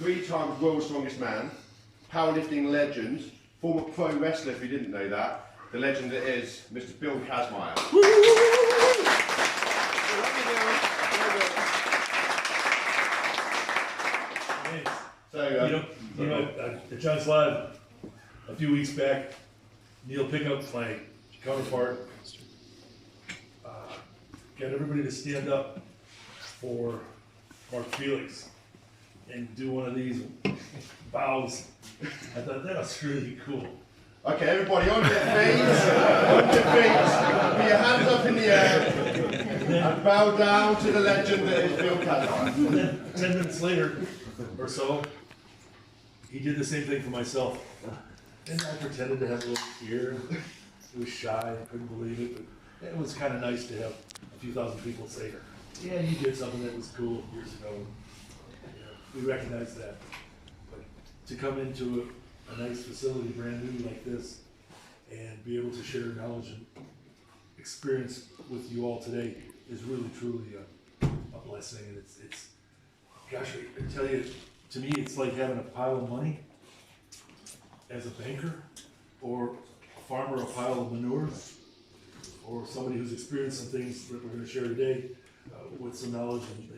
3-time world's strongest man, powerlifting legend, former pro wrestler if you didn't know that, the legend that is Mr. Bill Kazmaier. So, at John's Live a few weeks back, Neil Pickup, my counterpart, got everybody to stand up for Mark Felix and do one of these bows. I thought that was really cool. Okay, everybody on your feet, on your feet, put your hands up in the air, and bow down to the legend that is Bill Kazmaier. And then 10 minutes later, or so, he did the same thing for myself. And I pretended to have a little tear. It was shy, I couldn't believe it, but it was kind of nice to have a few thousand people say, yeah, you did something that was cool years ago. We recognize that. But to come into a nice facility, brand new like this, and be able to share knowledge and experience with you all today is really, truly a blessing. And it's gosh, I tell you, to me, it's like having a pile of money as a banker, or a farmer, a pile of manure, or somebody who's experienced some things that we're going to share today with some knowledge and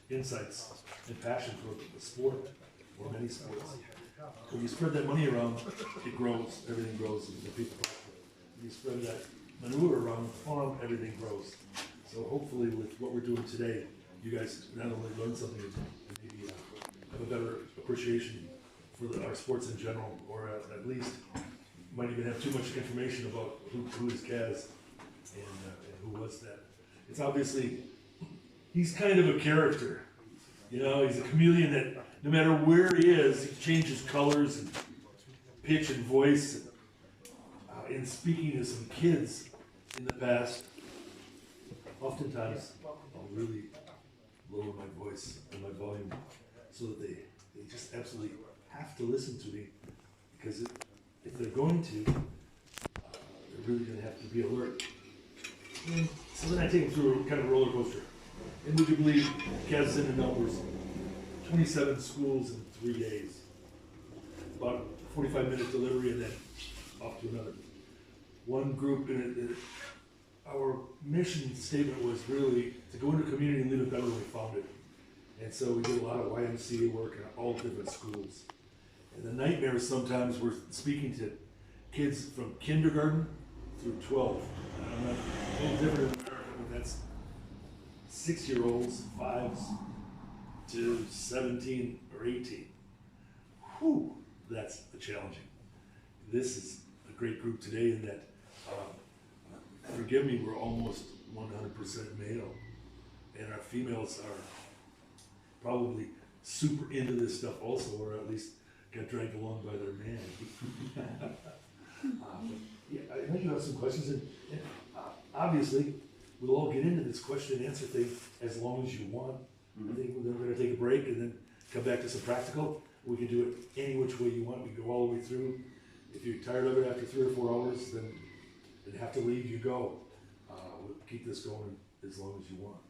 insights and passion for the sport, or many sports. When you spread that money around, it grows, everything grows, and the people prosper. When you spread that manure around the farm, everything grows. So hopefully with what we're doing today, you guys not only learn something, and maybe have a better appreciation for our sports in general, or at least might even have too much information about who is Kaz and who was that. It's obviously, he's kind of a character. You know, he's a chameleon that no matter where he is, he changes colors and pitch and voice. In speaking to some kids in the past, oftentimes I'll really lower my voice and my volume so that they just absolutely have to listen to me, because if they're going to, they're really going to have to be alert. And so then I take them through a kind of roller coaster. And would you believe, Kaz is in the numbers, 27 schools in 3 days, about 45-minute delivery, and then off to another. One group, our mission statement was really to go into the community and leave it better than we found it. And so we did a lot of YMCA work in all different schools. And the nightmares sometimes were speaking to kids from kindergarten through 12. I'm not a little different in America, but that's 6-year-olds, 5s to 17 or 18. Whew, that's challenging. This is a great group today in that, forgive me, we're almost 100% male. And our females are probably super into this stuff also, or at least got dragged along by their man. Yeah, I know you have some questions, and obviously we'll all get into this question and answer thing as long as you want. I think we're going to take a break and then come back to some practical. We can do it any which way you want. We go all the way through. If you're tired of it after 3 or 4 hours, then have to leave, you go. We'll keep this going as long as you want.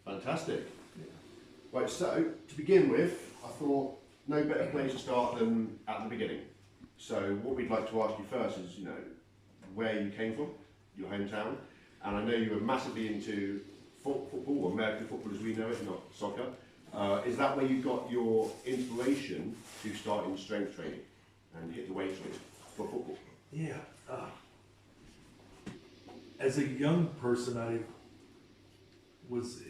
Fantastic. Yeah. Right, so to begin with, I thought no better place to start than at the beginning. So what we'd like to ask you first is, where you came from, your hometown, and I know you were massively into football, or American football as we know it, not soccer. Is that where you got your inspiration to start in strength training and hit the weight training for football? Yeah. As a young person, I was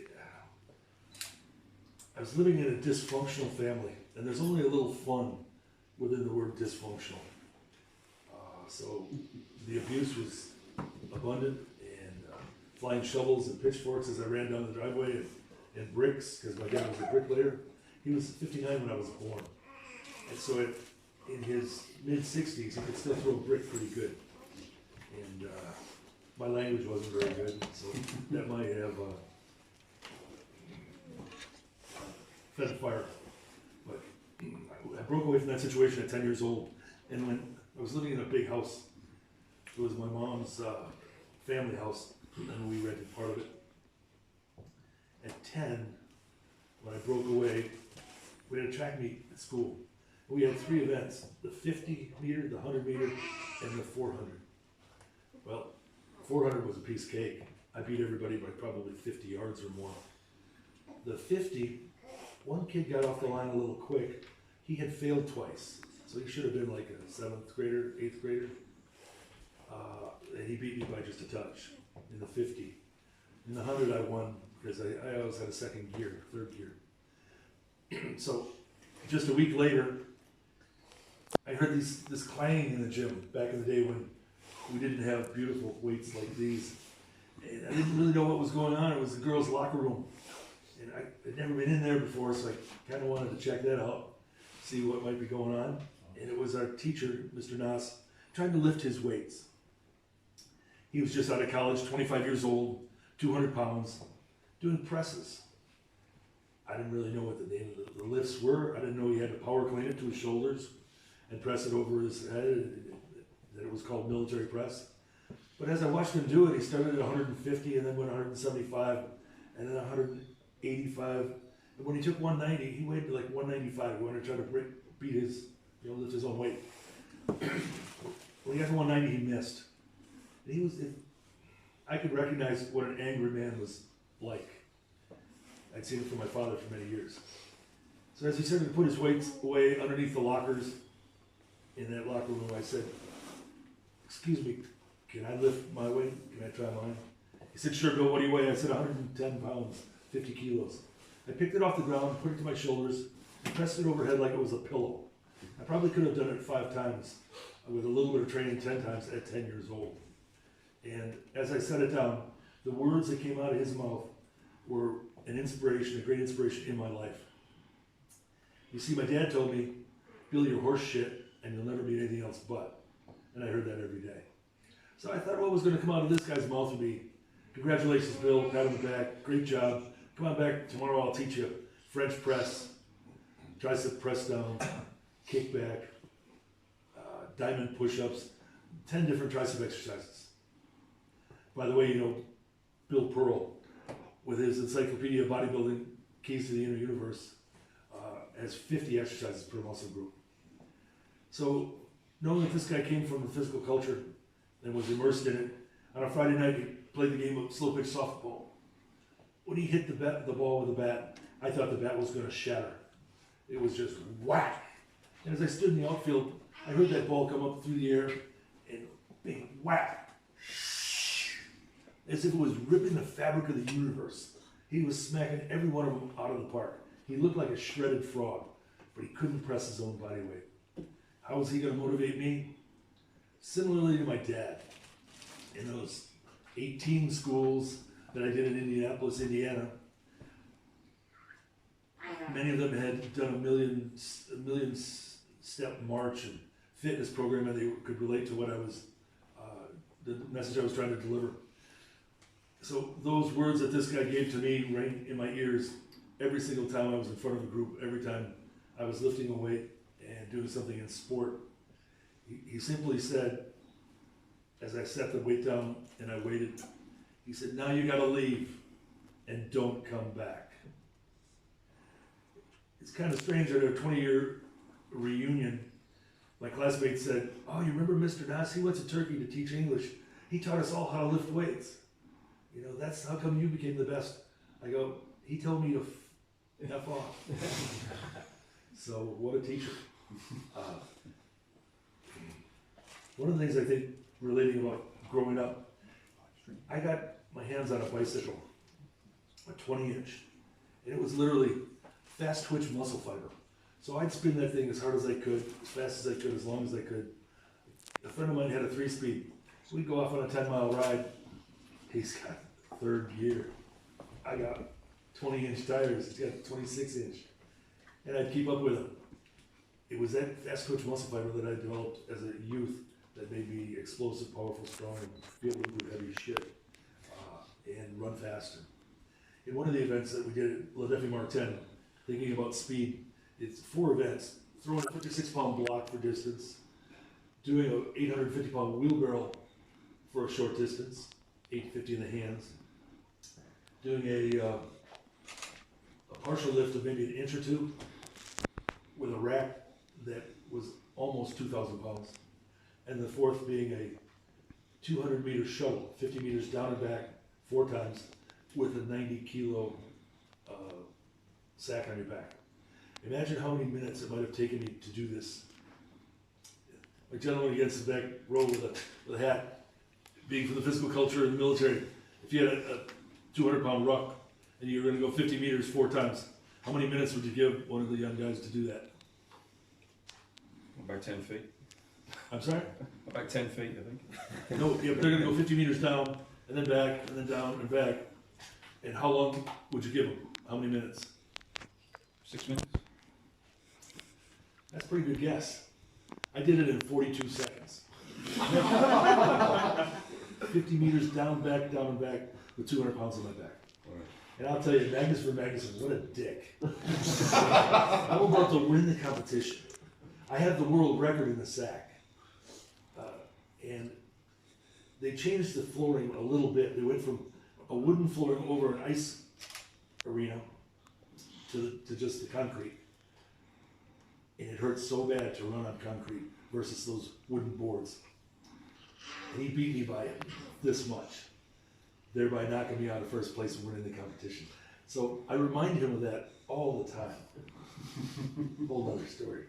living in a dysfunctional family, and there's only a little fun within the word dysfunctional. So the abuse was abundant, and flying shovels and pitchforks as I ran down the driveway, and bricks, because my dad was a bricklayer. He was 59 when I was born, and so in his mid-60s, he could still throw a brick pretty good. And my language wasn't very good, so that might have fed the fire. But I broke away from that situation at 10 years old, and when I was living in a big house, it was my mom's family house, and we rented part of it. At 10, when I broke away, we had a track meet at school. We had 3 events, the 50 meter, the 100 meter, and the 400. Well, 400 was a piece of cake. I beat everybody by probably 50 yards or more. The 50, one kid got off the line a little quick. He had failed twice, so he should have been like a 7th grader, 8th grader. And he beat me by just a touch in the 50. In the 100 I won because I always had a 2nd gear, 3rd gear. So just a week later, I heard this clanging in the gym back in the day when we didn't have beautiful weights like these. And I didn't really know what was going on. It was the girls' locker room. And I had never been in there before, so I kind of wanted to check that out, see what might be going on. And it was our teacher, Mr. Nas, trying to lift his weights. He was just out of college, 25 years old, 200 pounds, doing presses. I didn't really know what the name of the lifts were. I didn't know he had to power clean it to his shoulders and press it over his head, that it was called military press. But as I watched him do it, he started at 150 and then went 175 and then 185. And when he took 190, he weighed like 195. He wanted to try to beat his, lift his own weight. When he got to 190, he missed. And I could recognize what an angry man was like. I'd seen it from my father for many years. So as he started to put his weights away underneath the lockers in that locker room, I said, "Excuse me, can I lift my weight? Can I try mine?" He said, "Sure, Bill, what do you weigh?" I said, 110 pounds, 50 kilos. I picked it off the ground, put it to my shoulders, and pressed it overhead like it was a pillow. I probably could have done it 5 times, with a little bit of training 10 times at 10 years old. And as I set it down, the words that came out of his mouth were an inspiration, a great inspiration in my life. You see, my dad told me, "Bill, you're horse shit, and you'll never be anything else but." And I heard that every day. So I thought what was going to come out of this guy's mouth would be, "Congratulations, Bill, pat on the back, great job. Come on back tomorrow, I'll teach you French press, tricep press down, kickback, diamond push-ups, 10 different tricep exercises." By the way, Bill Pearl, with his Encyclopedia of Bodybuilding, Keys to the Inner Universe, has 50 exercises per muscle group. So knowing that this guy came from the physical culture and was immersed in it, on a Friday night he played the game of slow pitch softball. When he hit the ball with the bat, I thought the bat was going to shatter. It was just whack. And as I stood in the outfield, I heard that ball come up through the air and big whack. As if it was ripping the fabric of the universe. He was smacking every one of them out of the park. He looked like a shredded frog, but he couldn't press his own body weight. How was he going to motivate me? Similarly to my dad. In those 18 schools that I did in Indianapolis, Indiana, many of them had done a million step march and fitness program, and they could relate to what I was, the message I was trying to deliver. So those words that this guy gave to me rang in my ears every single time I was in front of a group, every time I was lifting a weight and doing something in sport. He simply said, as I set the weight down and I waited, he said, "Now you gotta leave and don't come back." It's kind of strange at a 20-year reunion, my classmates said, "Oh, you remember Mr. Nas? He went to Turkey to teach English. He taught us all how to lift weights. That's how come you became the best." I go, "He told me to F off." So what a teacher. One of the things I think relating about growing up, I got my hands on a bicycle, a 20-inch, and it was literally fast twitch muscle fiber. So I'd spin that thing as hard as I could, as fast as I could, as long as I could. A friend of mine had a 3-speed. We'd go off on a 10-mile ride. He's got 3rd gear. I got 20-inch tires. He's got 26-inch. And I'd keep up with him. It was that fast twitch muscle fiber that I developed as a youth that made me explosive, powerful, strong, and be able to do heavy shit and run faster. In one of the events that we did at La Defi Mark 10, thinking about speed, it's 4 events: throwing a 56-pound block for distance, doing an 850-pound wheelbarrow for a short distance, 850 in the hands, doing a partial lift of maybe an inch or two, with a rack that was almost 2,000 pounds. And the fourth being a 200-meter shuttle, 50 meters down and back, 4 times, with a 90-kilo sack on your back. Imagine how many minutes it might have taken me to do this. A gentleman against the back row with a hat, being from the physical culture in the military, if you had a 200-pound ruck and you were going to go 50 meters 4 times, how many minutes would you give one of the young guys to do that? About 10 feet. I'm sorry? About 10 feet, I think. No, yeah, but they're going to go 50 meters down, and then back, and then down, and back. And how long would you give them? How many minutes? 6 minutes. That's a pretty good guess. I did it in 42 seconds. 50 meters down, and back, with 200 pounds on my back. And I'll tell you, Magnus for Magnuson, what a dick. I'm about to win the competition. I have the world record in the sack. And they changed the flooring a little bit. They went from a wooden flooring over an ice arena to just the concrete. And it hurt so bad to run on concrete versus those wooden boards. And he beat me by this much, thereby knocking me out of first place and winning the competition. So I remind him of that all the time. Whole other story.